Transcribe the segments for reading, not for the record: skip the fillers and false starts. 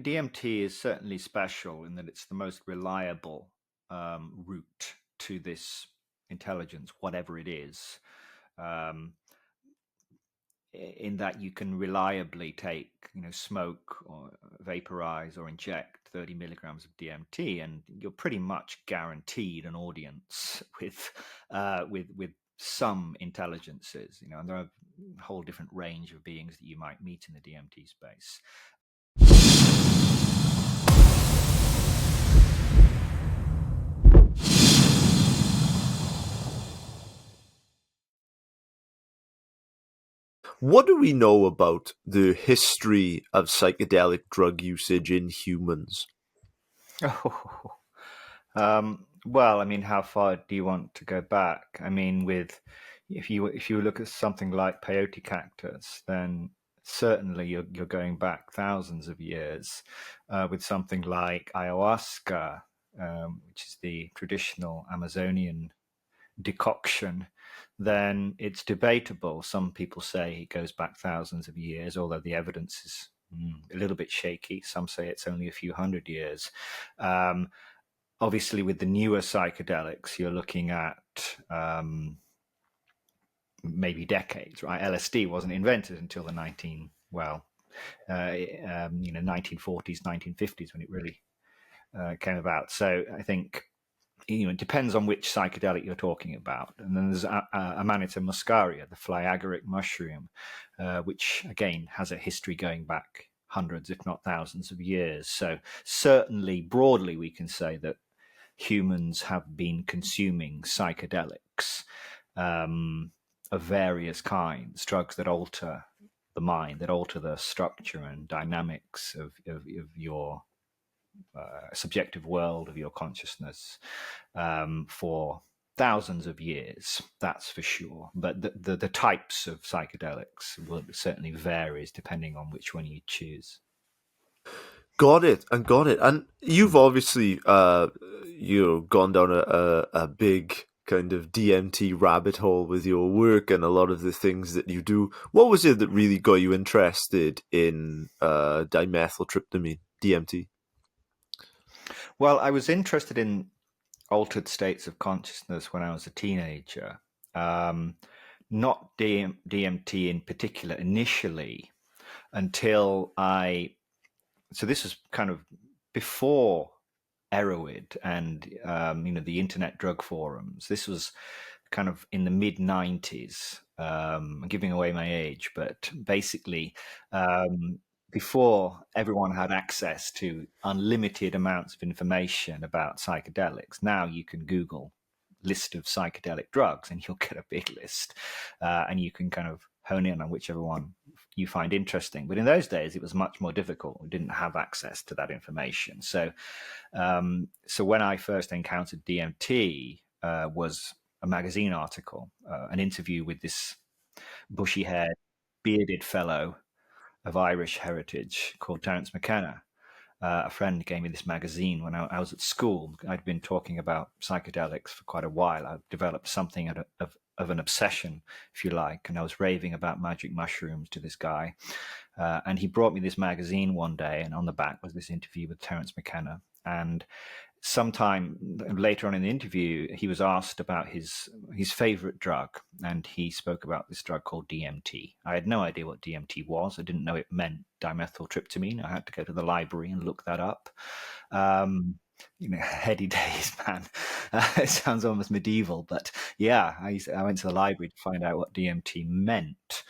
DMT is certainly special in that it's the most reliable route to this intelligence, whatever it is. Um, in that you can reliably take, smoke or vaporize or inject 30 milligrams of DMT, and you're pretty much guaranteed an audience with some intelligences, and there are a whole different range of beings that you might meet in the DMT space. What do we know about the history of psychedelic drug usage in humans? Oh, well, I mean, how far do you want to go back? I mean, if you look at something like peyote cactus, then certainly you're going back thousands of years. With something like ayahuasca, which is the traditional Amazonian decoction, then it's debatable. Some people say it goes back thousands of years, although the evidence is a little bit shaky. Some say it's only a few hundred years. Um, Obviously, with the newer psychedelics, you're looking at maybe decades, right? LSD wasn't invented until the 1940s, 1950s when it really came about. So I think it depends on which psychedelic you're talking about. And then there's Amanita muscaria, the flyagaric mushroom, which again has a history going back hundreds, if not thousands of years. So certainly, broadly, we can say that humans have been consuming psychedelics of various kinds, drugs that alter the mind, that alter the structure and dynamics of your subjective world, of your consciousness, for thousands of years, that's for sure. But the types of psychedelics will certainly varies depending on which one you choose. Got it, and got it. And you've obviously, gone down a big kind of DMT rabbit hole with your work and a lot of the things that you do. What was it that really got you interested in dimethyltryptamine, DMT? Well, I was interested in altered states of consciousness when I was a teenager. Um, Not DMT in particular initially, until so this was kind of before Erowid and the internet drug forums. This was kind of in the mid 90s. I'm giving away my age, but basically, um, before everyone had access to unlimited amounts of information about psychedelics, now you can Google list of psychedelic drugs and you'll get a big list, and you can kind of hone in on whichever one you find interesting. But in those days, it was much more difficult. We didn't have access to that information. So when I first encountered DMT, was a magazine article, an interview with this bushy-haired, bearded fellow of Irish heritage called Terence McKenna. A friend gave me this magazine when I was at school. I'd been talking about psychedelics for quite a while. I developed something of an obsession, if you like, and I was raving about magic mushrooms to this guy. And he brought me this magazine one day, and on the back was this interview with Terence McKenna. And sometime later on in the interview, he was asked about his favorite drug, and he spoke about this drug called DMT. I had no idea what DMT was. I didn't know it meant dimethyltryptamine. I had to go to the library and look that up. Um, heady days, man. It sounds almost medieval, but yeah, I went to the library to find out what DMT meant,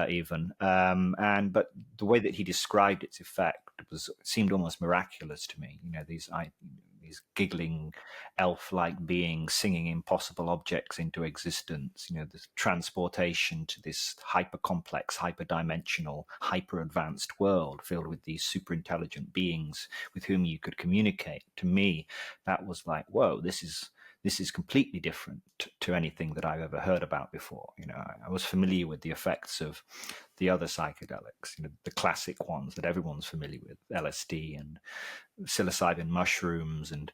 even. But the way that he described its effect seemed almost miraculous to me. These giggling elf-like beings singing impossible objects into existence. This transportation to this hyper-complex, hyper-dimensional, hyper-advanced world filled with these super-intelligent beings with whom you could communicate. To me, that was like, whoa, this is completely different to anything that I've ever heard about before. I was familiar with the effects of the other psychedelics, the classic ones that everyone's familiar with, LSD and psilocybin mushrooms and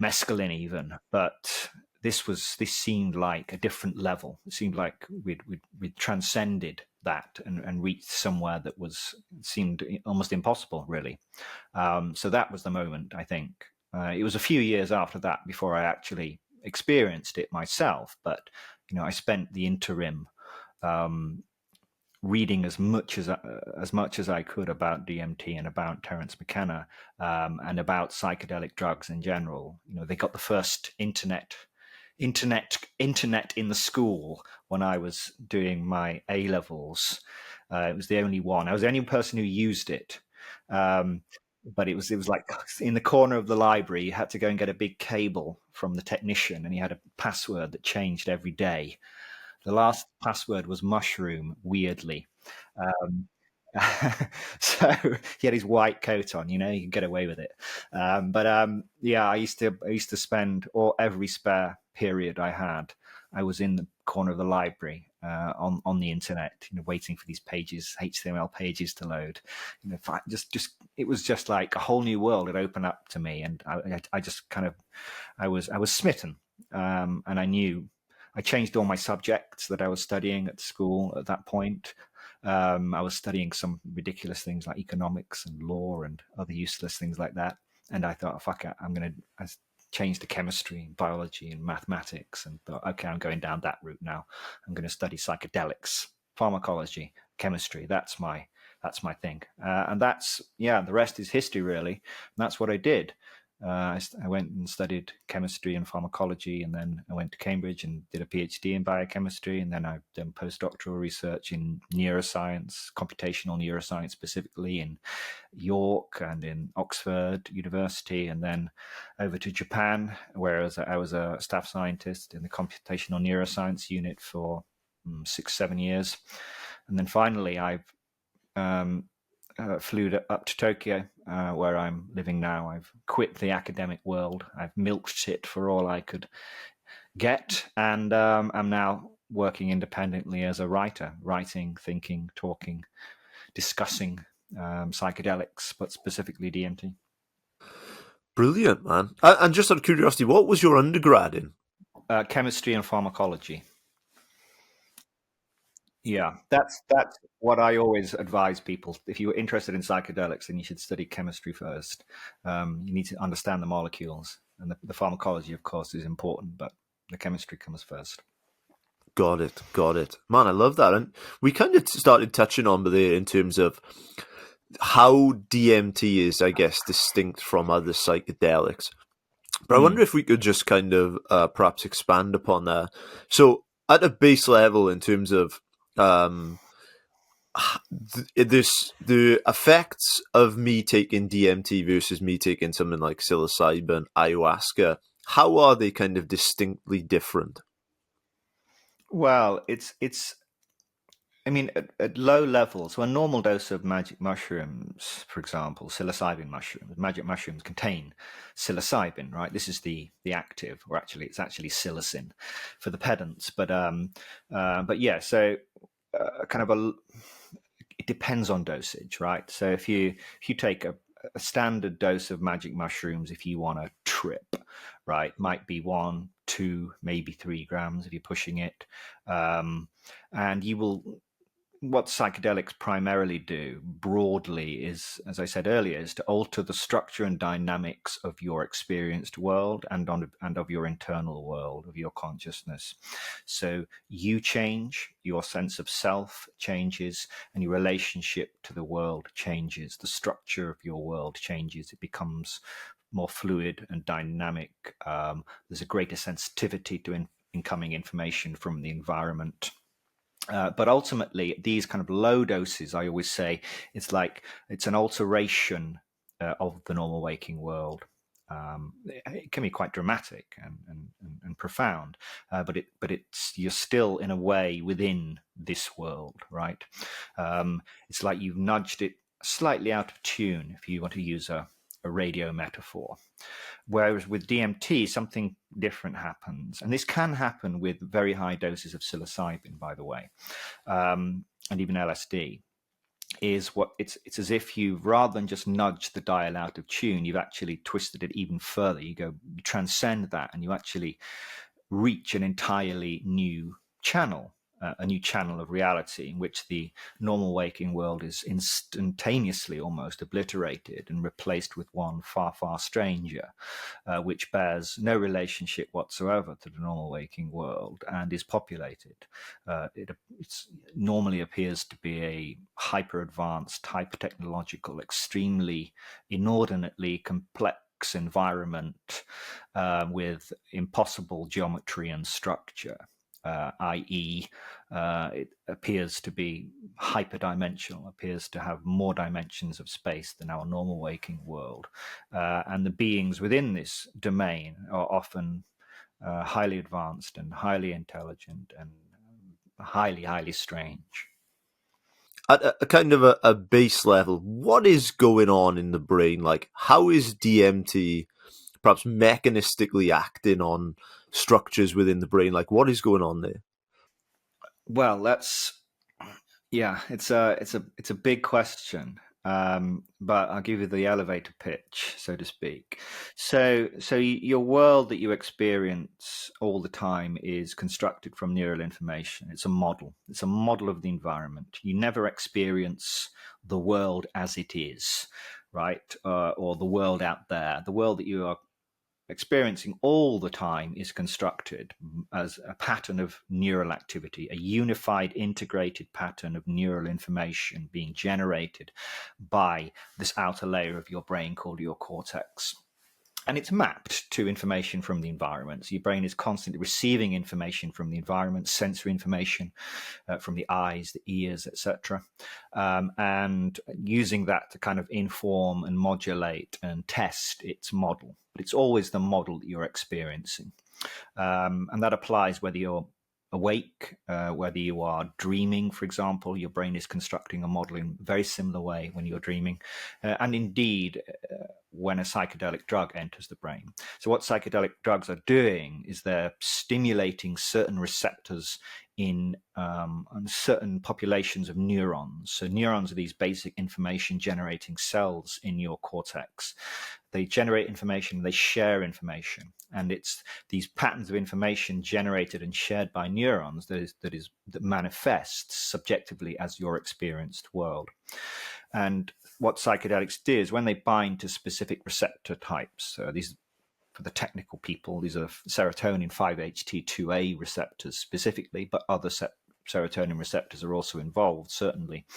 mescaline even. But this seemed like a different level. It seemed like we'd transcended that and reached somewhere that seemed almost impossible, really. So that was the moment, I think. It was a few years after that before I actually experienced it myself, but I spent the interim reading as much as I could about DMT and about Terence McKenna, and about psychedelic drugs in general. They got the first internet in the school when I was doing my A levels. It was the only one. I was the only person who used it. But it was like in the corner of the library. You had to go and get a big cable from the technician, and he had a password that changed every day. The last password was mushroom, weirdly. Um, so he had his white coat on, you could get away with it. Yeah, I used to spend every spare period I had. I was in the corner of the library on the internet, waiting for these pages, HTML pages to load. It was just like a whole new world had opened up to me, and I just kind of I was smitten, and I changed all my subjects that I was studying at school at that point. I was studying some ridiculous things like economics and law and other useless things like that. And I thought, fuck it, I changed to chemistry and biology and mathematics, and thought, okay, I'm going down that route now. I'm going to study psychedelics, pharmacology, chemistry. That's my thing. And the rest is history, really. And that's what I did. I went and studied chemistry and pharmacology, and then I went to Cambridge and did a PhD in biochemistry, and then I've done postdoctoral research in neuroscience, computational neuroscience specifically, in York and in Oxford University, and then over to Japan, where I was a staff scientist in the computational neuroscience unit for 6-7 years. And then finally I've flew up to Tokyo, where I'm living now. I've quit the academic world. I've milked it for all I could get, and I'm now working independently as a writer, writing, thinking, talking, discussing psychedelics, but specifically DMT. Brilliant, man. And just out of curiosity, what was your undergrad in? Chemistry and pharmacology. Yeah, that's what I always advise people. If you're interested in psychedelics, then you should study chemistry first. You need to understand the molecules, and the pharmacology, of course, is important, but the chemistry comes first. Got it. Man, I love that. And we kind of started touching on there in terms of how DMT is, I guess, distinct from other psychedelics. But I wonder if we could just kind of perhaps expand upon that. So, at a base level, in terms of the effects of me taking DMT versus me taking something like psilocybin, ayahuasca, how are they kind of distinctly different? Well, I mean, at low levels, so a normal dose of magic mushrooms, for example, psilocybin mushrooms, magic mushrooms contain psilocybin, right? This is the active, or actually, it's actually psilocin for the pedants. But yeah, so kind of it depends on dosage, right? So if you take a standard dose of magic mushrooms, if you want a trip, right, might be 1, 2, maybe 3 grams if you're pushing it, and you will. What psychedelics primarily do broadly is, as I said earlier, is to alter the structure and dynamics of your experienced world and of your internal world, of your consciousness. So you change, your sense of self changes, and your relationship to the world changes. The structure of your world changes. It becomes more fluid and dynamic. There's a greater sensitivity to incoming information from the environment. But ultimately, these kind of low doses, I always say, it's an alteration of the normal waking world. It can be quite dramatic and profound, but you're still in a way within this world, right? It's like you've nudged it slightly out of tune, if you want to use a radio metaphor. Whereas with DMT, something different happens. And this can happen with very high doses of psilocybin, by the way, and even LSD. It's as if you've, rather than just nudge the dial out of tune, you've actually twisted it even further. You transcend that, and you actually reach an entirely new channel, a new channel of reality in which the normal waking world is instantaneously almost obliterated and replaced with one far, far stranger, which bears no relationship whatsoever to the normal waking world and is populated. It normally appears to be a hyper-advanced, hyper-technological, extremely inordinately complex environment with impossible geometry and structure, i.e., it appears to be hyperdimensional, appears to have more dimensions of space than our normal waking world. And the beings within this domain are often highly advanced and highly intelligent and highly, highly strange. At a kind of a base level, what is going on in the brain? Like, how is DMT perhaps mechanistically acting on structures within the brain? Like, what is going on there? Well, it's a big question, but I'll give you the elevator pitch, so to speak. So your world that you experience all the time is constructed from neural information. It's a model. It's a model of the environment. You never experience the world as it is, right? Or the world out there. The world that you are experiencing all the time is constructed as a pattern of neural activity, a unified, integrated pattern of neural information being generated by this outer layer of your brain called your cortex. And it's mapped to information from the environment. So your brain is constantly receiving information from the environment, sensory information from the eyes, the ears, etc., and using that to kind of inform and modulate and test its model. But it's always the model that you're experiencing. And that applies whether you're awake, whether you are dreaming, for example. Your brain is constructing a model in a very similar way when you're dreaming. And indeed, when a psychedelic drug enters the brain. So what psychedelic drugs are doing is they're stimulating certain receptors in certain populations of neurons. So neurons are these basic information generating cells in your cortex. They generate information, they share information, and it's these patterns of information generated and shared by neurons that manifests subjectively as your experienced world. And what psychedelics do is when they bind to specific receptor types, these for the technical people, these are serotonin 5-HT2A receptors specifically, but other serotonin receptors are also involved, certainly.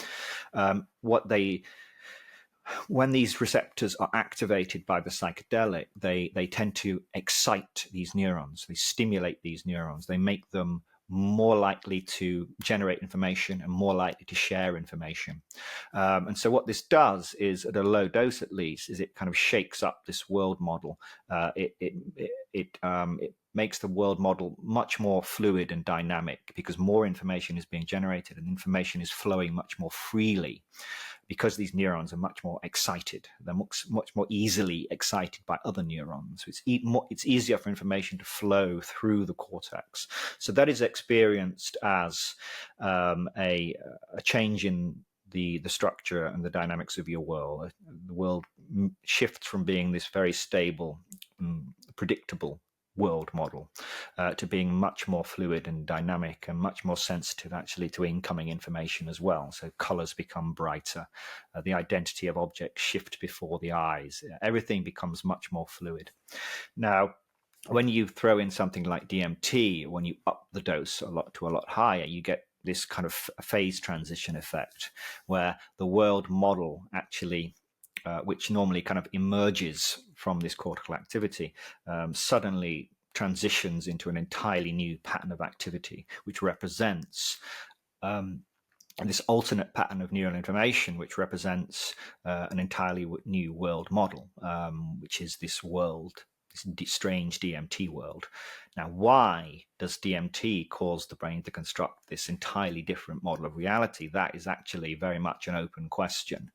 When these receptors are activated by the psychedelic, they tend to excite these neurons. They stimulate these neurons. They make them more likely to generate information and more likely to share information. And so what this does is, at a low dose at least, is it kind of shakes up this world model. It makes the world model much more fluid and dynamic because more information is being generated and information is flowing much more freely, because these neurons are much more excited. They're much more easily excited by other neurons. It's easier for information to flow through the cortex. So that is experienced as a change in the structure and the dynamics of your world. The world shifts from being this very stable, predictable world model to being much more fluid and dynamic and much more sensitive actually to incoming information as well. So colors become brighter, the identity of objects shift before the eyes, everything becomes much more fluid. Now, when you throw in something like DMT, when you up the dose a lot higher, you get this kind of phase transition effect where the world model actually which normally kind of emerges from this cortical activity, suddenly transitions into an entirely new pattern of activity, which represents this alternate pattern of neural information, which represents an entirely new world model, which is this world, this strange DMT world. Now, why does DMT cause the brain to construct this entirely different model of reality? That is actually very much an open question.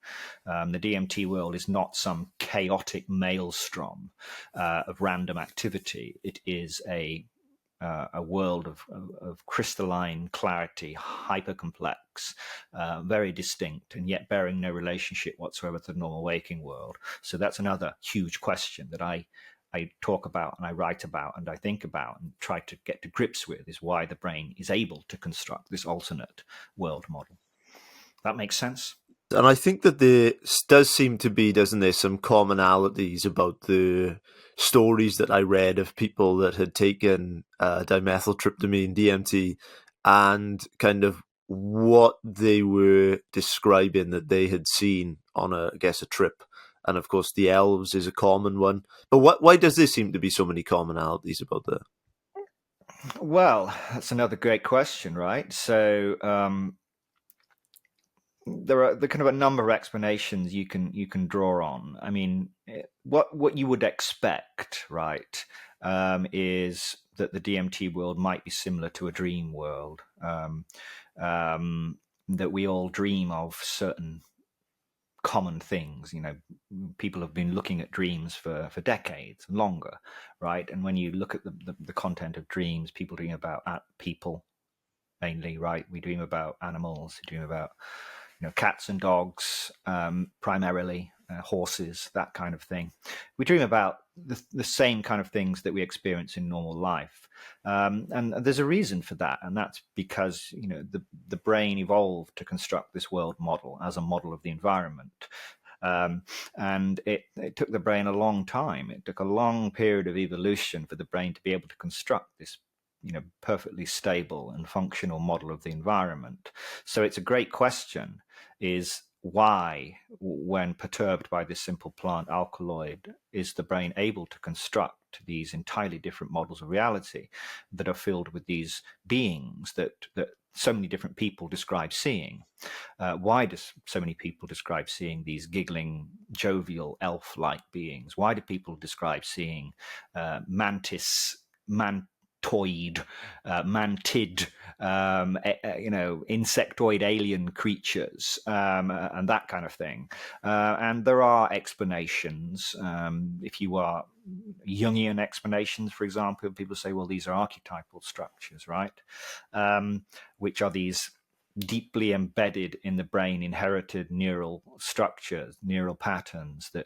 The DMT world is not some chaotic maelstrom of random activity. It is a world of crystalline clarity, hyper complex, very distinct, and yet bearing no relationship whatsoever to the normal waking world. So that's another huge question that I I talk about and I write about and I think about and try to get to grips with is why the brain is able to construct this alternate world model. That makes sense? And I think that there does seem to be, doesn't there, some commonalities about the stories that I read of people that had taken dimethyltryptamine, DMT, and kind of what they were describing that they had seen on I guess, a trip. And of course, the elves is a common one. But why does there seem to be so many commonalities about that? Well, that's another great question, right? So there are the kind of a number of explanations you can draw on. I mean, what you would expect, right, is that the DMT world might be similar to a dream world. That we all dream of certain common things. People have been looking at dreams for decades and longer, right? And when you look at the content of dreams, people dream about people mainly, right? We dream about animals, we dream about cats and dogs, primarily horses, that kind of thing. We dream about the same kind of things that we experience in normal life, and there's a reason for that, and that's because the brain evolved to construct this world model as a model of the environment. And it took the brain a long time. It took a long period of evolution for the brain to be able to construct this perfectly stable and functional model of the environment. So it's a great question, is why, when perturbed by this simple plant alkaloid, is the brain able to construct these entirely different models of reality that are filled with these beings that so many different people describe seeing? Why do so many people describe seeing these giggling, jovial, elf-like beings? Why do people describe seeing mantis, mantoid, mantid, insectoid alien creatures, and that kind of thing? And there are explanations. If you are Jungian explanations, for example, people say, well, these are archetypal structures, right? Which are these deeply embedded in the brain, inherited neural structures, neural patterns that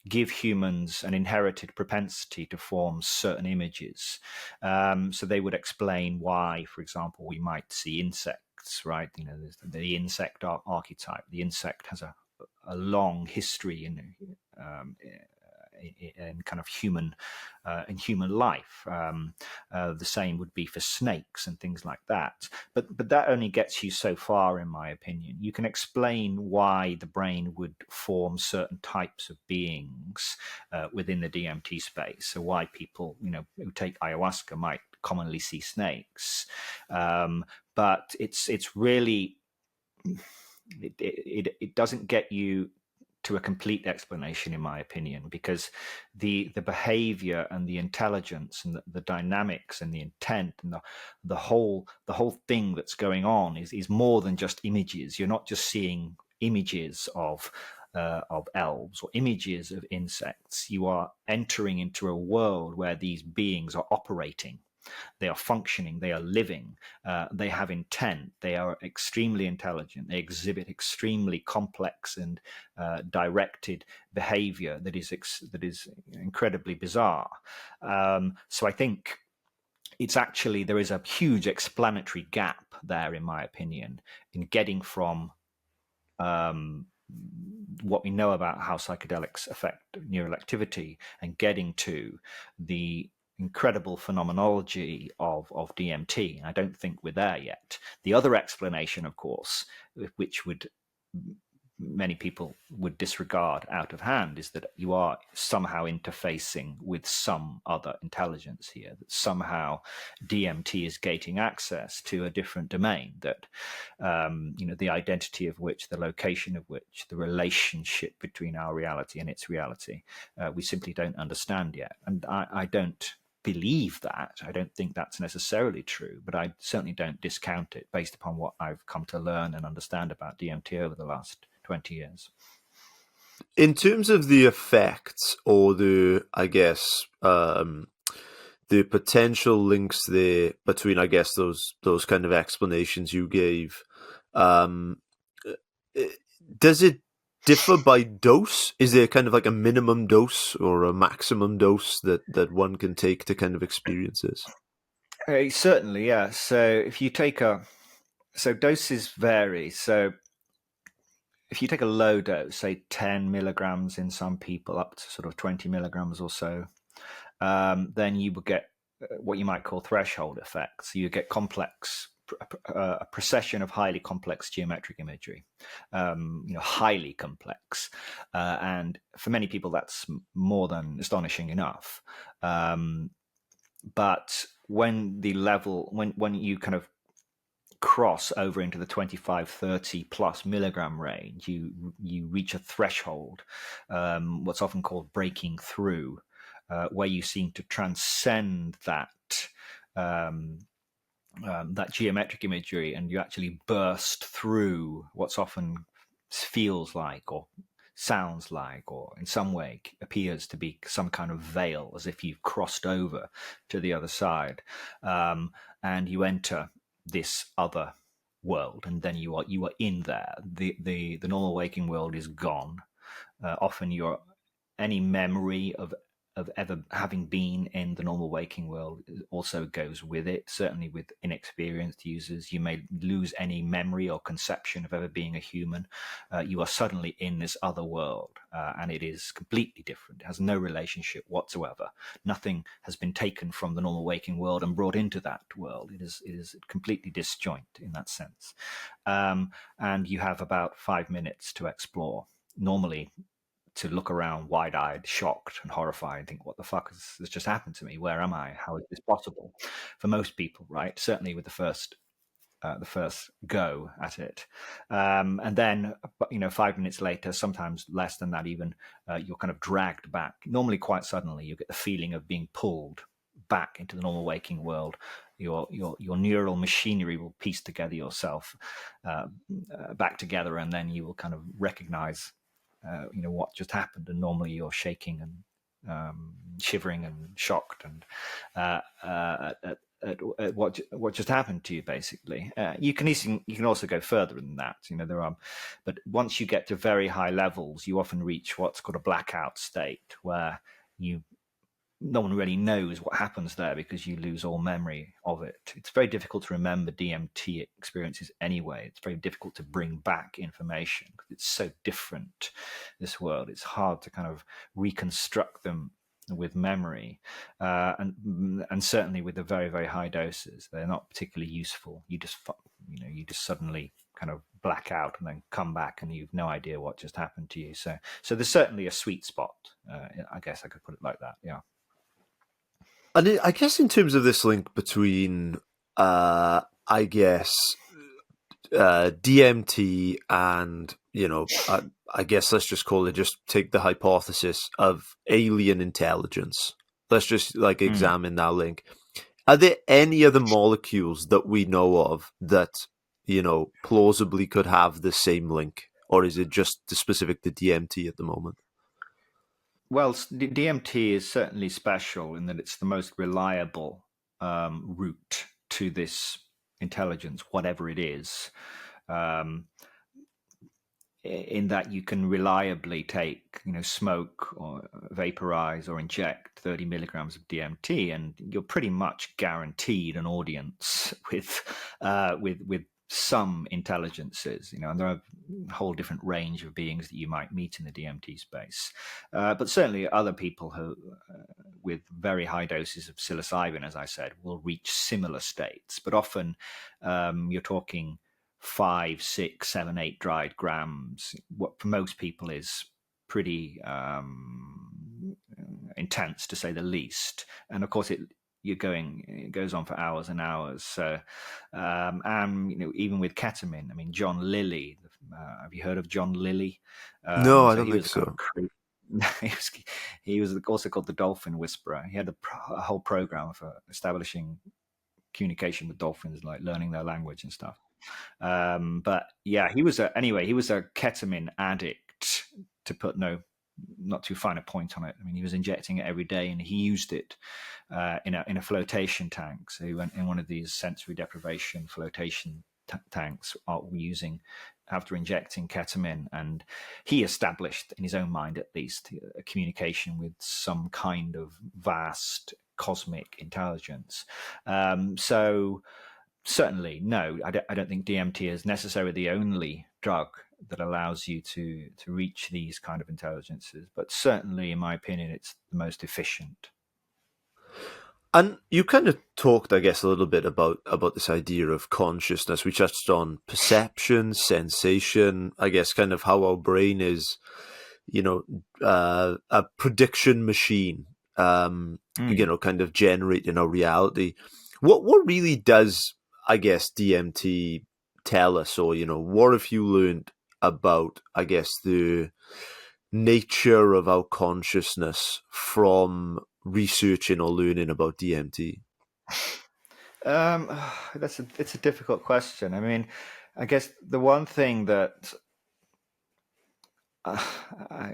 give humans an inherited propensity to form certain images. So they would explain why, for example, we might see insects, right? The insect archetype. The insect has a long history in kind of human life. The same would be for snakes and things like that. But that only gets you so far, in my opinion. You can explain why the brain would form certain types of beings within the DMT space. So why people, who take ayahuasca might commonly see snakes. But it's really it doesn't get you to a complete explanation, in my opinion, because the behavior and the intelligence and the dynamics and the intent and the whole thing that's going on is more than just images. You're not just seeing images of elves or images of insects. You are entering into a world where these beings are operating. They are functioning, they are living, they have intent, they are extremely intelligent, they exhibit extremely complex and directed behavior that is incredibly bizarre. So I think it's actually, there is a huge explanatory gap there, in my opinion, in getting from what we know about how psychedelics affect neural activity and getting to the incredible phenomenology of DMT. I don't think we're there yet. The other explanation, of course, which would many people would disregard out of hand, is that you are somehow interfacing with some other intelligence here, that somehow DMT is gating access to a different domain, that the identity of which, the location of which, the relationship between our reality and its reality, we simply don't understand yet. And I don't believe that. I don't think that's necessarily true, but I certainly don't discount it based upon what I've come to learn and understand about DMT over the last 20 years. In terms of the effects or I guess, the potential links there between, I guess, those kind of explanations you gave, does it differ by dose? Is there kind of like a minimum dose or a maximum dose that one can take to kind of experience this? Certainly, yeah. So if you take so doses vary. So if you take a low dose, say 10 milligrams in some people, up to sort of 20 milligrams or so, then you will get what you might call threshold effects. You get a procession of highly complex geometric imagery, highly complex. And for many people, that's more than astonishing enough. But when you kind of cross over into the 25, 30 plus milligram range, you reach a threshold, what's often called breaking through, where you seem to transcend um, that geometric imagery, and you actually burst through what's often feels like or sounds like, or in some way appears to be some kind of veil, as if you've crossed over to the other side, and you enter this other world, and then you are in there. The normal waking world is gone. Often your any memory of ever having been in the normal waking world also goes with it. Certainly with inexperienced users, you may lose any memory or conception of ever being a human. You are suddenly in this other world, and it is completely different. It has no relationship whatsoever. Nothing has been taken from the normal waking world and brought into that world. It is completely disjoint in that sense. And you have about 5 minutes to explore. Normally, to look around wide-eyed, shocked and horrified, and think, what the fuck has just happened to me? Where am I? How is this possible? For most people, right? Certainly with the first go at it. And then, 5 minutes later, sometimes less than that even, you're kind of dragged back, normally quite suddenly. You get the feeling of being pulled back into the normal waking world. Your neural machinery will piece together yourself back together, and then you will kind of recognize what just happened. And normally you're shaking and shivering and shocked and at what just happened to you. Basically, you can also go further than that. But once you get to very high levels, you often reach what's called a blackout state, where you no one really knows what happens there, because you lose all memory of it. It's very difficult to remember DMT experiences anyway. It's very difficult to bring back information because it's so different, this world. It's hard to kind of reconstruct them with memory, and certainly with the very, very high doses, they're not particularly useful. You just suddenly kind of black out and then come back, and you've no idea what just happened to you. So there's certainly a sweet spot. I guess I could put it like that. Yeah. And I guess in terms of this link between, I guess, DMT and, I guess let's just call it, just take the hypothesis of alien intelligence. Let's just examine that link. Are there any other molecules that we know of that, plausibly could have the same link? Or is it just specific to DMT at the moment? Well, DMT is certainly special in that it's the most reliable route to this intelligence, whatever it is. Um, in that you can reliably take, smoke or vaporize or inject 30 milligrams of DMT, and you're pretty much guaranteed an audience with some intelligences, and there are a whole different range of beings that you might meet in the DMT space. But certainly other people who, with very high doses of psilocybin, as I said, will reach similar states. But often you're talking 5, 6, 7, 8 dried grams. What for most people is pretty intense, to say the least. And of course, it goes on for hours and hours. So, and even with ketamine, I mean, John Lilly. Have you heard of John Lilly? No, I So don't he think was a kind so. of he was also called the Dolphin Whisperer. He had a whole program for establishing communication with dolphins, like learning their language and stuff. But yeah, he was a ketamine addict, to put not too fine a point on it. I mean, he was injecting it every day, and he used it in a flotation tank. So he went in one of these sensory deprivation flotation tanks, using after injecting ketamine, and he established in his own mind, at least, a communication with some kind of vast cosmic intelligence. So certainly, no, I don't think DMT is necessarily the only drug that allows you to reach these kind of intelligences, but certainly, in my opinion, it's the most efficient. And you kind of talked, I guess, a little bit about this idea of consciousness. We touched on perception, sensation, I guess, kind of how our brain is, a prediction machine, Mm. kind of generating our reality. What really does, I guess, DMT tell us, or what have you learned about, I guess, the nature of our consciousness from researching or learning about DMT? Um, it's a difficult question. I mean, I guess the one thing that uh,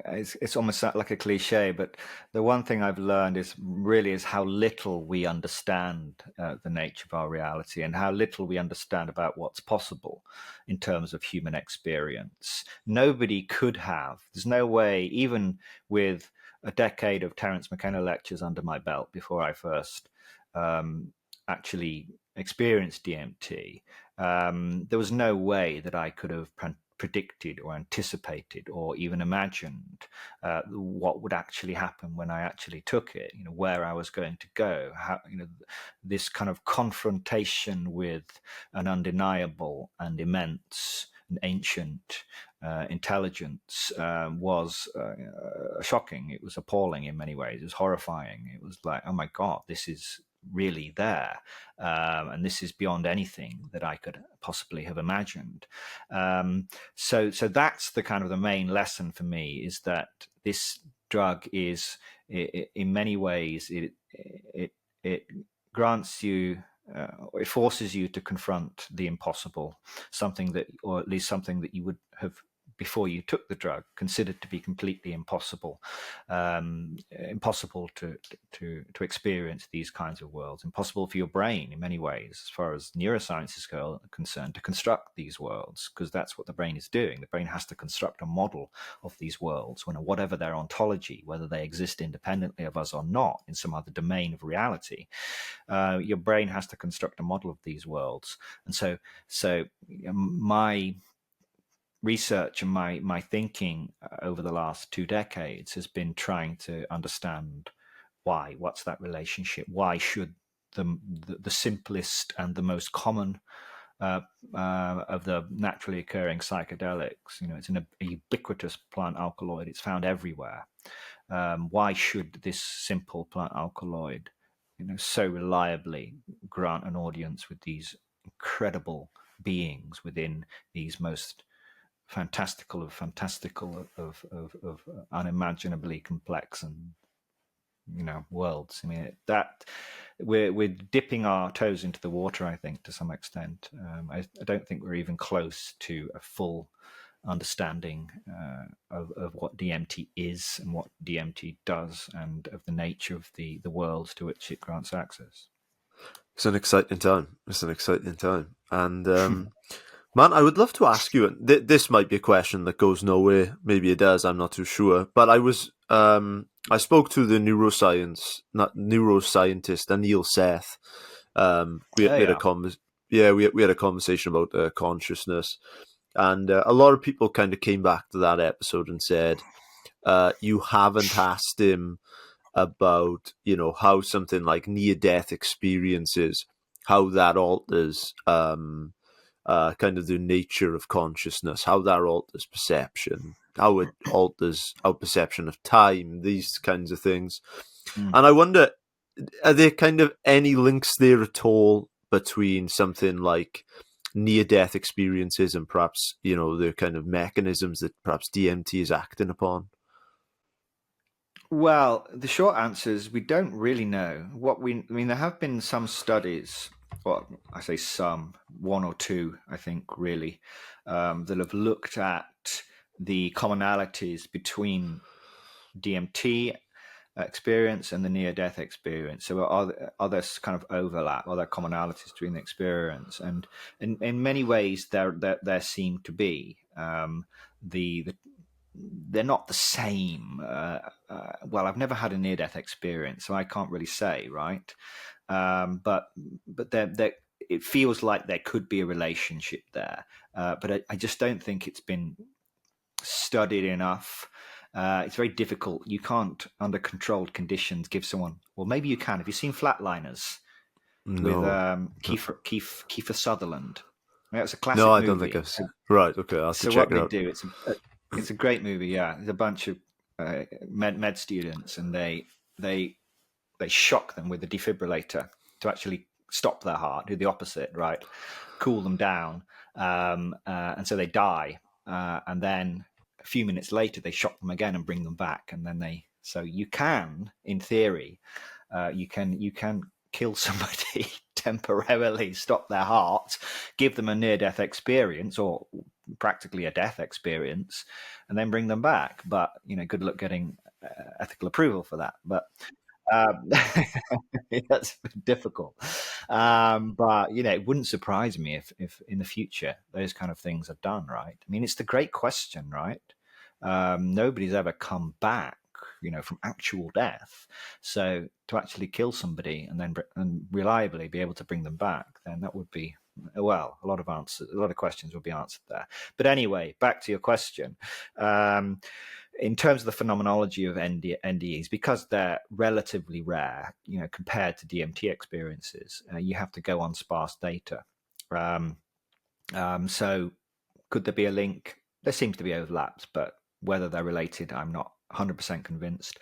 it's almost like a cliche, but the one thing I've learned is how little we understand the nature of our reality, and how little we understand about what's possible in terms of human experience. Nobody could have. There's no way, even with a decade of Terence McKenna lectures under my belt before I first um, actually experienced DMT, there was no way that I could have predicted or anticipated or even imagined what would actually happen when I actually took it, where I was going to go, how, this kind of confrontation with an undeniable and immense and ancient intelligence was shocking. It was appalling in many ways. It was horrifying. It was like, oh my God, this is really there. And this is beyond anything that I could possibly have imagined. So that's the kind of the main lesson for me, is that this drug is, in many ways, it grants you, it forces you to confront the impossible, something that, or at least something that you would have, before you took the drug, considered to be completely impossible, impossible to experience these kinds of worlds, impossible for your brain in many ways, as far as neuroscience is concerned, to construct these worlds, because that's what the brain is doing. The brain has to construct a model of these worlds, whatever their ontology, whether they exist independently of us or not, in some other domain of reality. Your brain has to construct a model of these worlds, and so my research and my thinking over the last 2 decades has been trying to understand what's that relationship, why should the simplest and the most common uh, of the naturally occurring psychedelics, it's a ubiquitous plant alkaloid, it's found everywhere. Why should this simple plant alkaloid, so reliably grant an audience with these incredible beings within these most fantastical of unimaginably complex and worlds. I mean, that we're dipping our toes into the water, I think, to some extent. I don't think we're even close to a full understanding of what DMT is and what DMT does, and of the nature of the worlds to which it grants access. It's an exciting time. It's an exciting time. And man, I would love to ask you. And this might be a question that goes nowhere. Maybe it does. I'm not too sure. But I spoke to the not neuroscientist, Anil Seth. Oh We had a yeah. yeah, we had a conversation about consciousness, and a lot of people kind of came back to that episode and said, you haven't asked him about how something like near death experiences, how that alters kind of the nature of consciousness, how that alters perception, how it alters our perception of time, these kinds of things. Mm. And I wonder, are there kind of any links there at all between something like near death experiences and perhaps the kind of mechanisms that perhaps DMT is acting upon? Well, the short answer is we don't really know. I mean, there have been some studies, well, I say some, one or two, I think, really, that have looked at the commonalities between DMT experience and the near-death experience. So are there kind of overlap? Are there commonalities between the experience? And in many ways, there seem to be. They're not the same. Well, I've never had a near-death experience, so I can't really say, right? But it feels like there could be a relationship there, but I just don't think it's been studied enough. It's very difficult. You can't, under controlled conditions, give someone. Well, maybe you can. Have you seen Flatliners with No. Kiefer Sutherland? Yeah, it's a No, classic I don't think movie. I've seen. Right, okay, I'll have to So check what it they out. do, it's a great movie. Yeah, there's a bunch of med students, and they shock them with a defibrillator to actually stop their heart, do the opposite, right? Cool them down, and so they die. And then a few minutes later, they shock them again and bring them back, and then so you can, in theory, you can kill somebody temporarily, stop their heart, give them a near-death experience or practically a death experience, and then bring them back. But good luck getting ethical approval for that. But um, that's difficult. But it wouldn't surprise me if in the future those kind of things are done. Right? I mean, it's the great question, right? Nobody's ever come back, from actual death. So to actually kill somebody and then and reliably be able to bring them back, then that would be, well, a lot of questions would be answered there. But anyway, back to your question. In terms of the phenomenology of NDEs, because they're relatively rare, compared to DMT experiences, you have to go on sparse data. So could there be a link? There seems to be overlaps, but whether they're related, I'm not 100% convinced.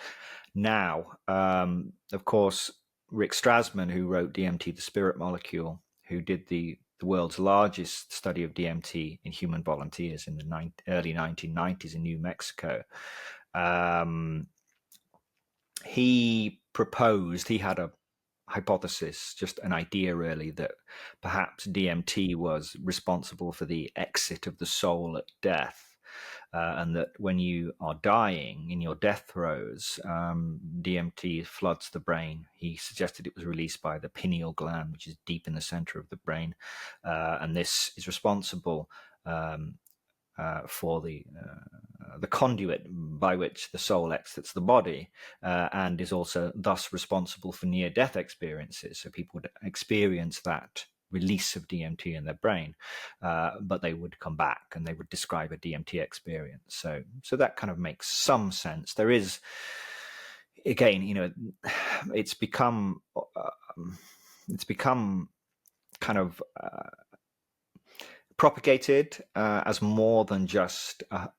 Now, of course, Rick Strassman, who wrote DMT, the Spirit Molecule, who did the world's largest study of DMT in human volunteers in the early 1990s in New Mexico, he had a hypothesis, just an idea really, that perhaps DMT was responsible for the exit of the soul at death. And that when you are dying in your death throes, DMT floods the brain. He suggested it was released by the pineal gland, which is deep in the center of the brain. And this is responsible for the conduit by which the soul exits the body, and is also thus responsible for near-death experiences. So people would experience that release of DMT in their brain, but they would come back and they would describe a DMT experience. So that kind of makes some sense. There is, again, it's become kind of propagated as more than just a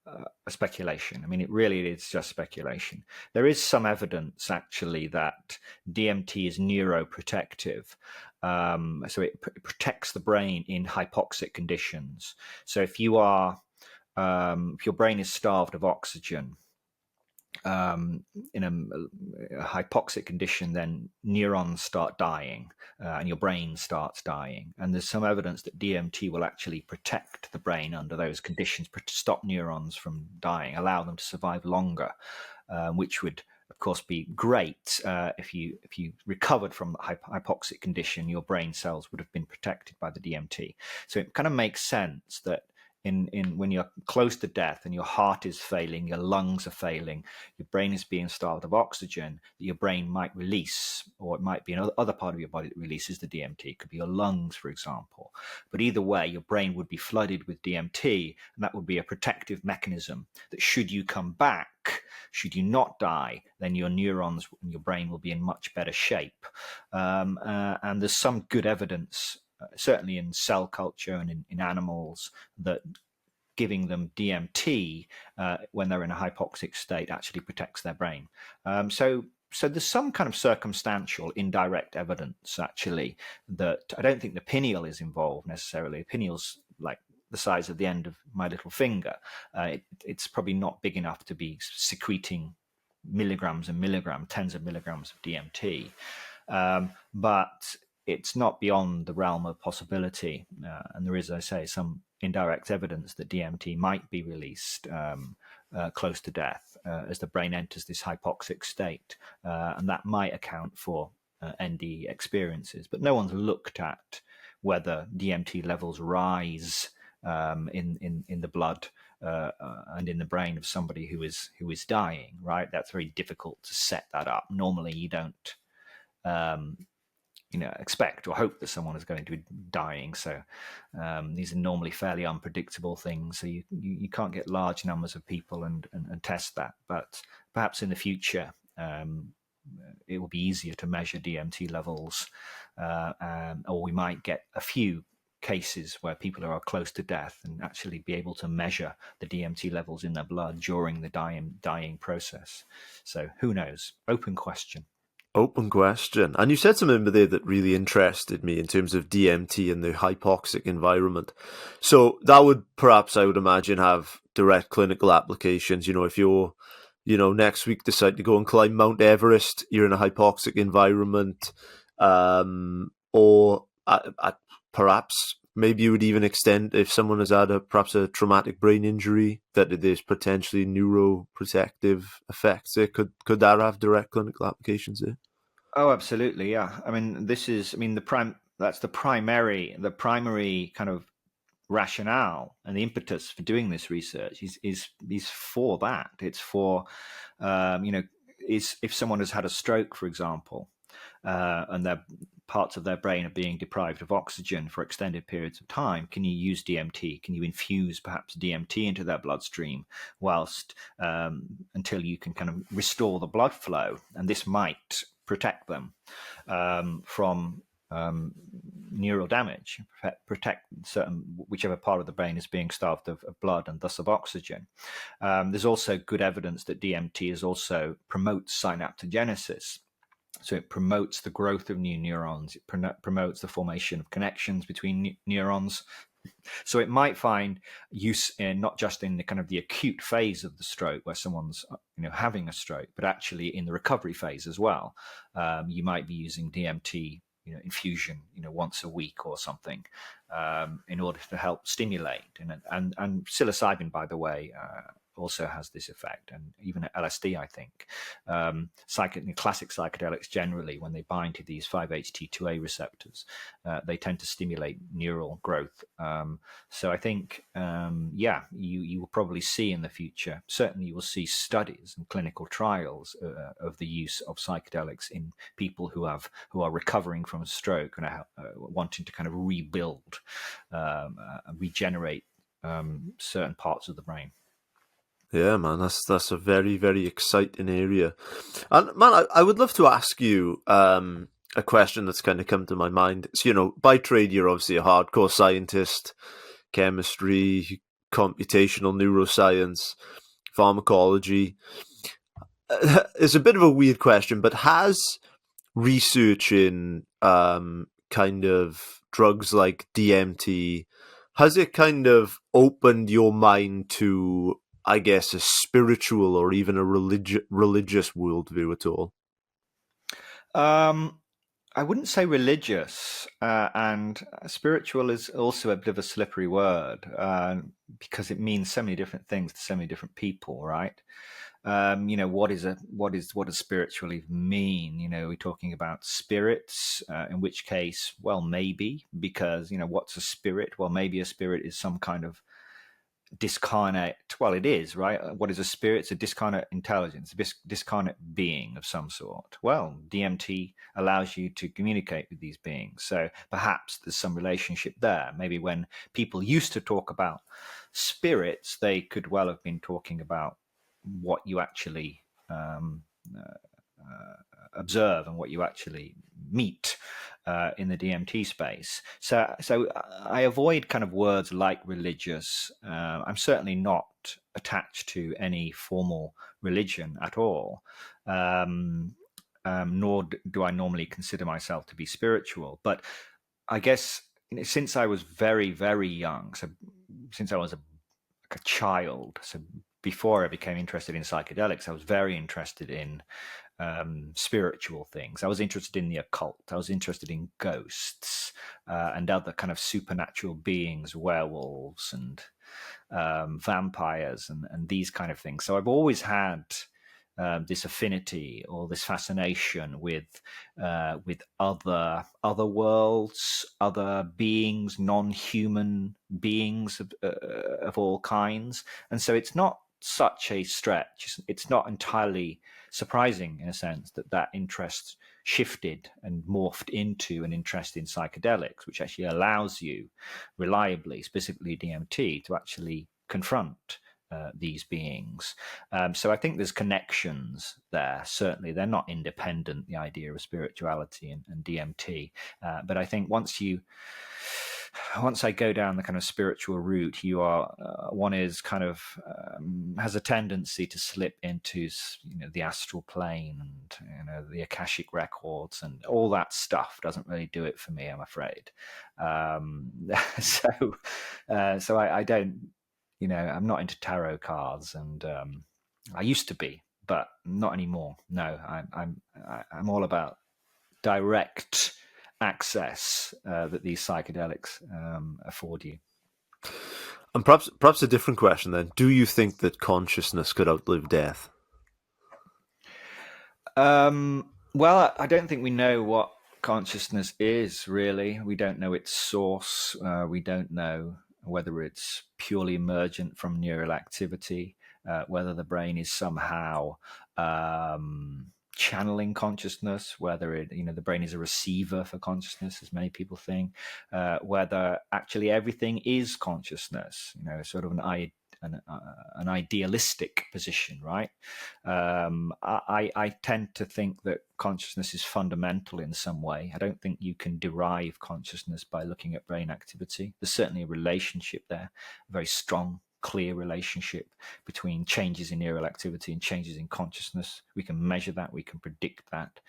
speculation. I mean, it really is just speculation. There is some evidence, actually, that DMT is neuroprotective. So it protects the brain in hypoxic conditions. So if your brain is starved of oxygen, in a hypoxic condition, then neurons start dying and your brain starts dying. And there's some evidence that DMT will actually protect the brain under those conditions, stop neurons from dying, allow them to survive longer, which would, of course, be great if you recovered from the hypoxic condition. Your brain cells would have been protected by the DMT. So it kind of makes sense that when you're close to death and your heart is failing, your lungs are failing, your brain is being starved of oxygen, that your brain might release, or it might be another other part of your body that releases the DMT. It could be your lungs, for example. But either way, your brain would be flooded with DMT, and that would be a protective mechanism that should you come back, should you not die, then your neurons and your brain will be in much better shape. And there's some good evidence, certainly in cell culture and in animals, that giving them DMT when they're in a hypoxic state actually protects their brain. So there's some kind of circumstantial, indirect evidence, actually, that I don't think the pineal is involved necessarily. The pineal's like the size of the end of my little finger. It's probably not big enough to be secreting milligrams and milligrams, tens of milligrams of DMT. But it's not beyond the realm of possibility. And there is, as I say, some indirect evidence that DMT might be released close to death. as the brain enters this hypoxic state, and that might account for ND experiences. But no one's looked at whether DMT levels rise in the blood and in the brain of somebody who is dying. Right, that's very difficult to set that up. Normally, you don't. Expect or hope that someone is going to be dying. So these are normally fairly unpredictable things. So you can't get large numbers of people and test that. But perhaps in the future, it will be easier to measure DMT levels, or we might get a few cases where people are close to death and actually be able to measure the DMT levels in their blood during the dying process. So who knows? Open question. Open question. And you said something there that really interested me in terms of DMT and the hypoxic environment. So that would perhaps, I would imagine, have direct clinical applications. If you're, next week decide to go and climb Mount Everest, you're in a hypoxic environment, or perhaps maybe you would even extend if someone has had perhaps a traumatic brain injury, that there's potentially neuroprotective effects there. Could that have direct clinical applications there? Oh, absolutely, yeah. I mean, that's the primary kind of rationale and the impetus for doing this research is for that. It's for is if someone has had a stroke, for example, and their parts of their brain are being deprived of oxygen for extended periods of time, can you use DMT? Can you infuse perhaps DMT into their bloodstream whilst until you can kind of restore the blood flow? And this might protect them from neural damage, protect whichever part of the brain is being starved of blood and thus of oxygen. There's also good evidence that DMT also promotes synaptogenesis. So it promotes the growth of new neurons. It promotes the formation of connections between neurons. So it might find use in not just in the kind of the acute phase of the stroke where someone's having a stroke, but actually in the recovery phase as well. You might be using DMT infusion once a week or something in order to help stimulate. And psilocybin, by the way, also has this effect, and even LSD, I think. Classic psychedelics generally, when they bind to these 5-HT2A receptors, they tend to stimulate neural growth. So I think, you will probably see in the future, certainly you will see studies and clinical trials of the use of psychedelics in people who are recovering from a stroke and are wanting to kind of rebuild, regenerate certain parts of the brain. Yeah, man, that's a very, very exciting area. And man, I would love to ask you a question that's kind of come to my mind. So, by trade, you're obviously a hardcore scientist, chemistry, computational neuroscience, pharmacology. It's a bit of a weird question, but has research in kind of drugs like DMT, has it kind of opened your mind to, I guess, a spiritual or even a religious worldview at all? I wouldn't say religious, and spiritual is also a bit of a slippery word because it means so many different things to so many different people, right? What does spiritual even mean? We're talking about spirits, in which case, well, maybe, because what's a spirit? Well, maybe a spirit is some kind of discarnate. Well, it is, right? What is a spirit? It's a discarnate intelligence, a discarnate being of some sort. Well, DMT allows you to communicate with these beings, so perhaps there's some relationship there. Maybe when people used to talk about spirits, they could well have been talking about what you actually observe and what you actually meet in the DMT space. So I avoid kind of words like religious. I'm certainly not attached to any formal religion at all. Nor do I normally consider myself to be spiritual. But I guess since I was very, very young, so since I was like a child, so before I became interested in psychedelics, I was very interested in spiritual things. I was interested in the occult. I was interested in ghosts and other kind of supernatural beings, werewolves and vampires and these kind of things. So I've always had this affinity or this fascination with other worlds, other beings, non-human beings of all kinds, and so it's not such a stretch. It's not entirely surprising, in a sense, that interest shifted and morphed into an interest in psychedelics, which actually allows you reliably, specifically DMT, to actually confront these beings. So I think there's connections there. Certainly, they're not independent, the idea of spirituality and DMT. But I think once I go down the kind of spiritual route, one is kind of has a tendency to slip into the astral plane and the Akashic records and all that stuff doesn't really do it for me, I'm afraid. So I don't. I'm not into tarot cards, and I used to be, but not anymore. No, I'm all about direct access that these psychedelics afford you. And perhaps a different question then: do you think that consciousness could outlive death? Well, I don't think we know what consciousness is, really. We don't know its source. We don't know whether it's purely emergent from neural activity, whether the brain is somehow channeling consciousness, whether the brain is a receiver for consciousness, as many people think, whether actually everything is consciousness, sort of an idealistic position, right? I tend to think that consciousness is fundamental in some way. I don't think you can derive consciousness by looking at brain activity. There's certainly a relationship there, a very strong, clear relationship between changes in neural activity and changes in consciousness. We can measure that, we can predict that,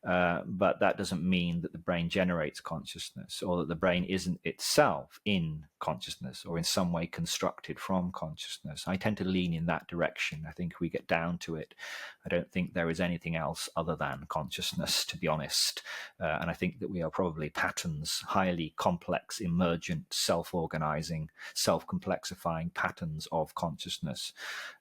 but that doesn't mean that the brain generates consciousness or that the brain isn't itself in consciousness or in some way constructed from consciousness. I tend to lean in that direction. I think if we get down to it, I don't think there is anything else other than consciousness, to be honest. And I think that we are probably patterns, highly complex, emergent, self-organizing, self-complexifying patterns of consciousness,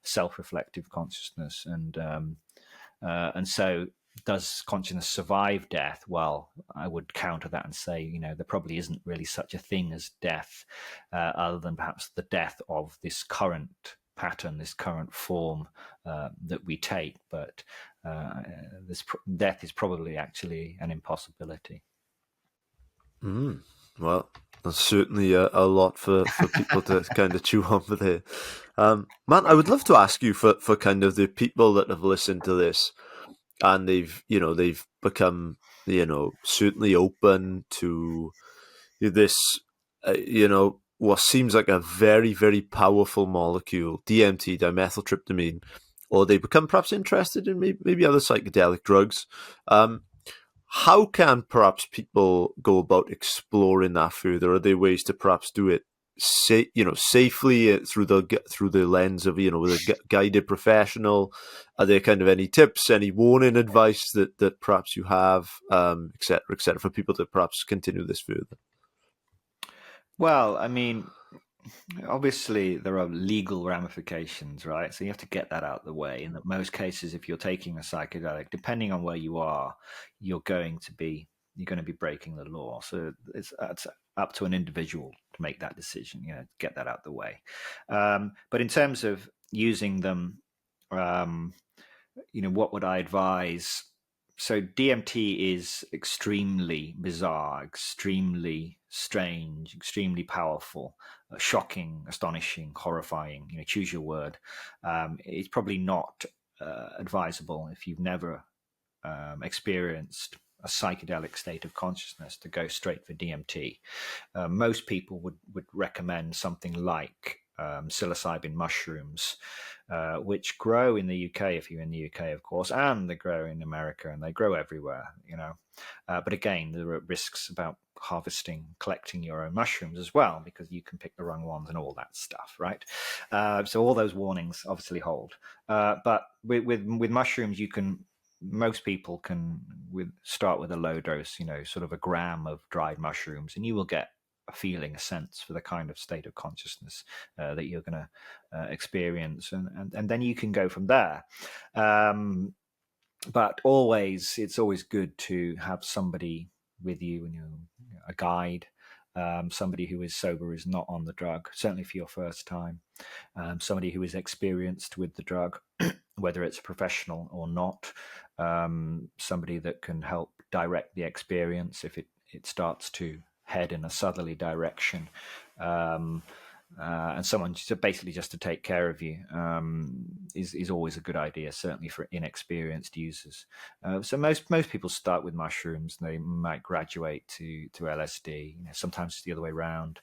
self-reflective consciousness, and so does consciousness survive death? Well, I would counter that and say, there probably isn't really such a thing as death, other than perhaps the death of this current pattern, this current form that we take. But death is probably actually an impossibility. Well, there's certainly a lot for people to kind of chew on with here. Man, I would love to ask you for kind of the people that have listened to this and they've become, certainly open to this, what seems like a very, very powerful molecule, DMT, dimethyltryptamine, or they become perhaps interested in maybe other psychedelic drugs. How can perhaps people go about exploring that further? Are there ways to perhaps do it, safely through the lens of with a guided professional? Are there kind of any tips, any warning advice that perhaps you have, et cetera, for people to perhaps continue this further? Well, I mean, obviously there are legal ramifications, right? So you have to get that out of the way. In most cases, if you're taking a psychedelic, depending on where you are, you're going to be breaking the law. So it's up to an individual to make that decision, get that out of the way. But in terms of using them, what would I advise? So DMT is extremely bizarre, extremely strange, extremely powerful, shocking, astonishing, horrifying. Choose your word. It's probably not advisable if you've never experienced a psychedelic state of consciousness to go straight for DMT. Most people would recommend something like psilocybin mushrooms, which grow in the UK, if you're in the UK, of course, and they grow in America, and they grow everywhere, But again, there are risks about harvesting, collecting your own mushrooms as well, because you can pick the wrong ones and all that stuff, right? So all those warnings obviously hold. But with mushrooms, most people can start with a low dose, sort of a gram of dried mushrooms, and you will get feeling, a sense for the kind of state of consciousness that you're going to experience, and then you can go from there. But it's always good to have somebody with you, and a guide, somebody who is sober, is not on the drug, certainly for your first time, somebody who is experienced with the drug, whether it's a professional or not, somebody that can help direct the experience if it starts to head in a southerly direction. And someone basically just to take care of you is always a good idea, certainly for inexperienced users. So most people start with mushrooms. They might graduate to LSD. Sometimes it's the other way around.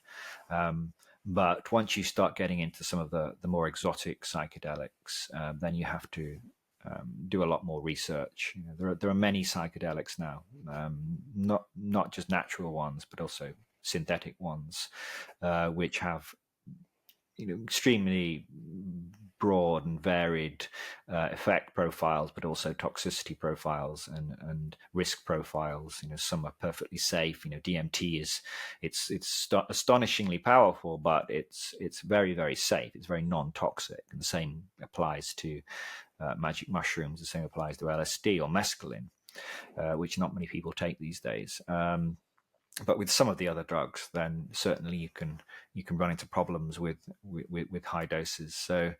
But once you start getting into some of the more exotic psychedelics, then you have to do a lot more research. There are many psychedelics now, not just natural ones, but also synthetic ones, which have extremely broad and varied effect profiles, but also toxicity profiles and risk profiles. Some are perfectly safe. DMT it's astonishingly powerful, but it's very, very safe. It's very non-toxic, and the same applies to magic mushrooms. The same applies to LSD or mescaline, which not many people take these days. But with some of the other drugs, then certainly you can run into problems with high doses. So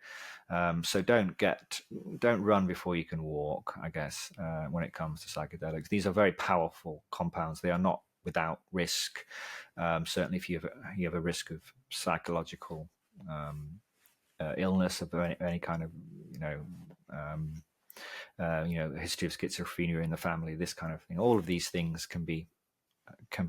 don't run before you can walk, I guess, when it comes to psychedelics. These are very powerful compounds. They are not without risk. Certainly, if you have a risk of psychological illness of any kind of history of schizophrenia in the family, this kind of thing. All of these things can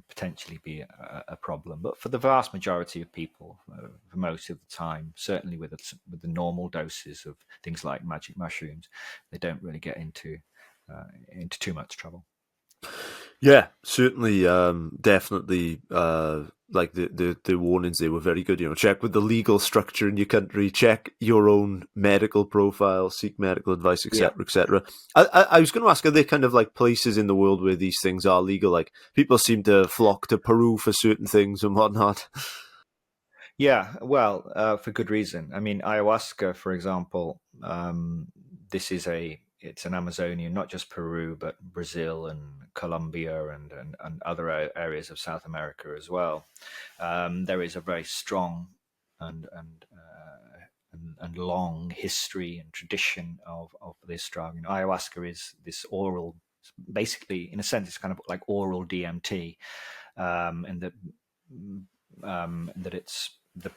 potentially be a problem, but for the vast majority of people, for most of the time, certainly with the normal doses of things like magic mushrooms, they don't really get into too much trouble. Yeah, certainly, definitely. Like the warnings, they were very good. Check with the legal structure in your country, check your own medical profile, seek medical advice, etc., etc. I was going to ask, are there kind of like places in the world where these things are legal? Like people seem to flock to Peru for certain things and whatnot. Yeah, well, for good reason. I mean, ayahuasca, for example, it's an Amazonian, not just Peru, but Brazil and Colombia and other areas of South America as well. There is a very strong and long history and tradition of this drug. Ayahuasca is this oral, basically, in a sense, it's kind of like oral DMT, and that it's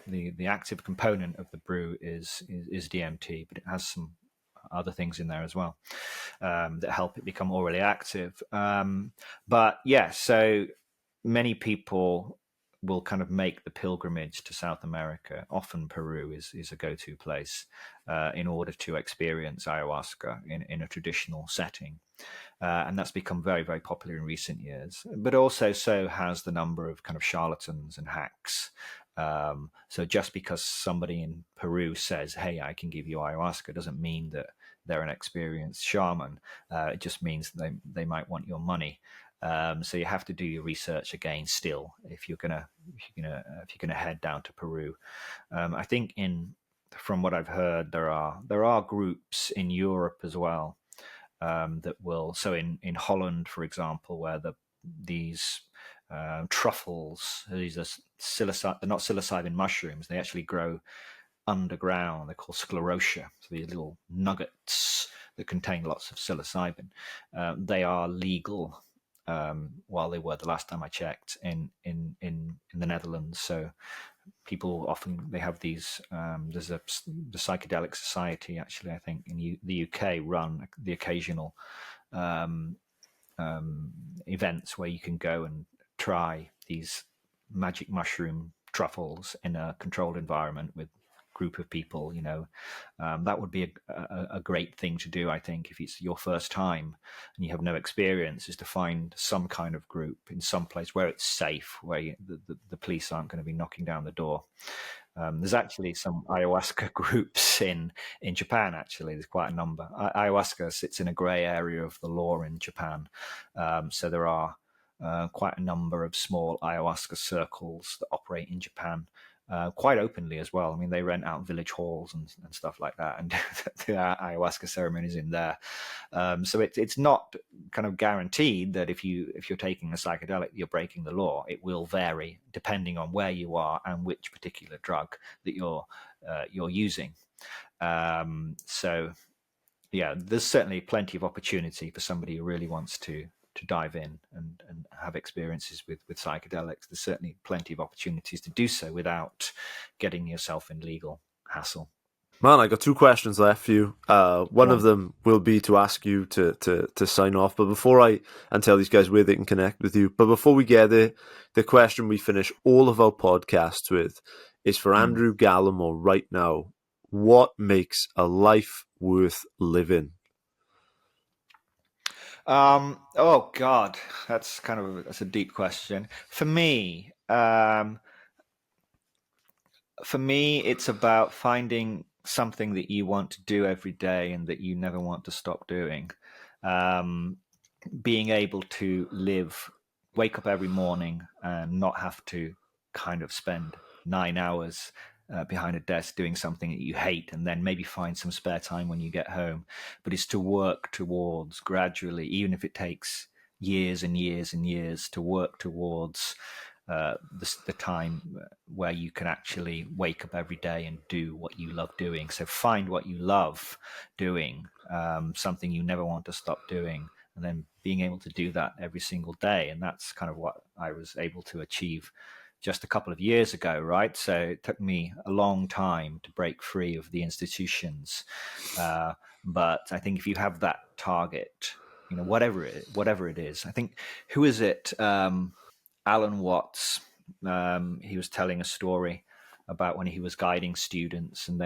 the active component of the brew is DMT, but it has some other things in there as well that help it become orally active. But yeah, so many people will kind of make the pilgrimage to South America. Often Peru is a go-to place in order to experience ayahuasca in a traditional setting. And that's become very, very popular in recent years. But also so has the number of kind of charlatans and hacks. So just because somebody in Peru says, hey, I can give you ayahuasca, doesn't mean that they're an experienced shaman. It just means they might want your money. So you have to do your research again still if you're gonna head down to Peru. I think from what I've heard, there are groups in Europe as well that will. So in Holland, for example, where these truffles, these are they're not psilocybin mushrooms. They actually grow underground. They're called sclerotia. So these little nuggets that contain lots of psilocybin. They are legal. While they were the last time I checked in the Netherlands. So people often they have these. There's the Psychedelic Society, actually, I think in the UK, run the occasional events where you can go and try these magic mushroom truffles in a controlled environment with group of people. That would be a great thing to do, I think, if it's your first time and you have no experience, is to find some kind of group in some place where it's safe, where the police aren't going to be knocking down the door. There's actually some ayahuasca groups in Japan. Actually, there's quite a number. Ayahuasca sits in a grey area of the law in Japan, so there are quite a number of small ayahuasca circles that operate in Japan. Quite openly as well. I mean, they rent out village halls and stuff like that, and the ayahuasca ceremonies in there. So it's not kind of guaranteed that if you're taking a psychedelic, you're breaking the law. It will vary depending on where you are and which particular drug that you're using. So yeah, there's certainly plenty of opportunity for somebody who really wants to dive in and have experiences with psychedelics. There's certainly plenty of opportunities to do so without getting yourself in legal hassle. Man, I got two questions left for you. Go One of on. them will be to ask you to sign off, but and tell these guys where they can connect with you. But before we get there, the question we finish all of our podcasts with is for Mm. Andrew Gallimore right now. What makes a life worth living? Oh God, that's a deep question. For me, it's about finding something that you want to do every day and that you never want to stop doing. Um, Being able to wake up every morning and not have to kind of spend 9 hours behind a desk doing something that you hate, and then maybe find some spare time when you get home. But it's to work towards gradually, even if it takes years and years and years, to work towards the time where you can actually wake up every day and do what you love doing. So find what you love doing, something you never want to stop doing, and then being able to do that every single day. And that's kind of what I was able to achieve just a couple of years ago, right? So it took me a long time to break free of the institutions. But I think if you have that target, whatever it is, I think, who is it? Alan Watts. He was telling a story about when he was guiding students, and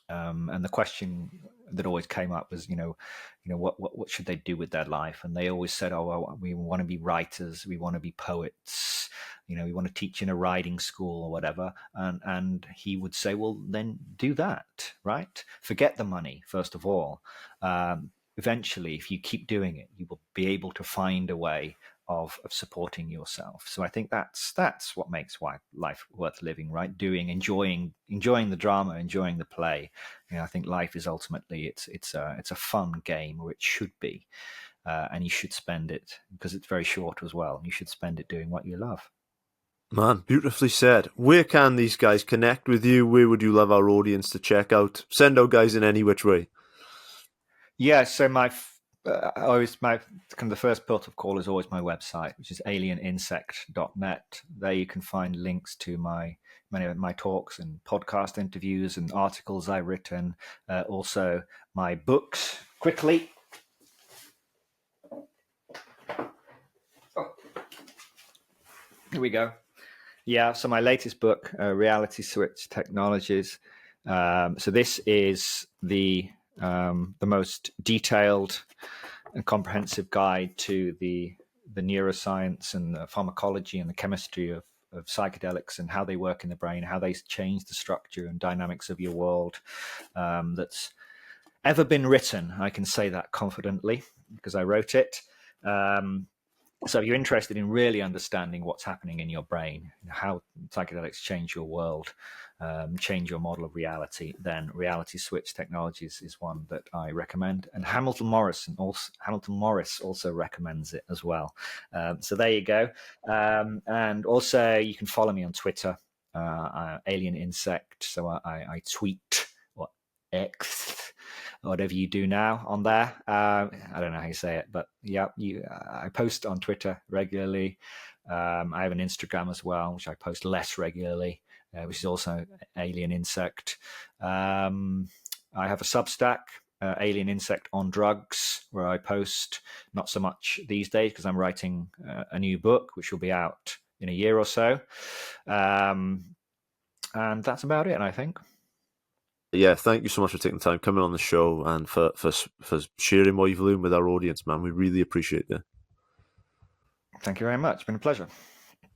the question that always came up was, what should they do with their life? And they always said, oh, well, we want to be writers, we want to be poets, we want to teach in a riding school or whatever. And he would say, well, then do that, right? Forget the money, first of all. Eventually, if you keep doing it, you will be able to find a way of supporting yourself. So I think that's what makes life worth living, right? Enjoying the drama, enjoying the play. I think life is ultimately it's a fun game, or it should be, and you should spend it, because it's very short as well. You should spend it doing what you love. Man, beautifully said. Where can these guys connect with you? Where would you love our audience to check out? Send out guys in any which way. Yeah, so always my kind of the first port of call is always my website, which is alieninsect.net. There you can find links to many of my talks and podcast interviews and articles I've written. Also, my books. Quickly, here we go. Yeah, so my latest book, Reality Switch Technologies. So this is the most detailed and comprehensive guide to the neuroscience and the pharmacology and the chemistry of psychedelics, and how they work in the brain, how they change the structure and dynamics of your world, that's ever been written. I can say that confidently because I wrote it. So if you're interested in really understanding what's happening in your brain, how psychedelics change your world, change your model of reality, then Reality Switch Technologies is one that I recommend. And Hamilton Morris also recommends it as well. So there you go. And also you can follow me on Twitter, Alien Insect. So I tweet, or X, whatever you do now on there. I don't know how you say it, but yeah, I post on Twitter regularly. I have an Instagram as well, which I post less regularly, which is also Alien Insect. I have a Substack, Alien Insect on Drugs, where I post, not so much these days because I'm writing a new book, which will be out in a year or so. And that's about it, I think. Yeah, thank you so much for taking the time coming on the show and for sharing what you've learned with our audience, man. We really appreciate it. Thank you very much. It's been a pleasure.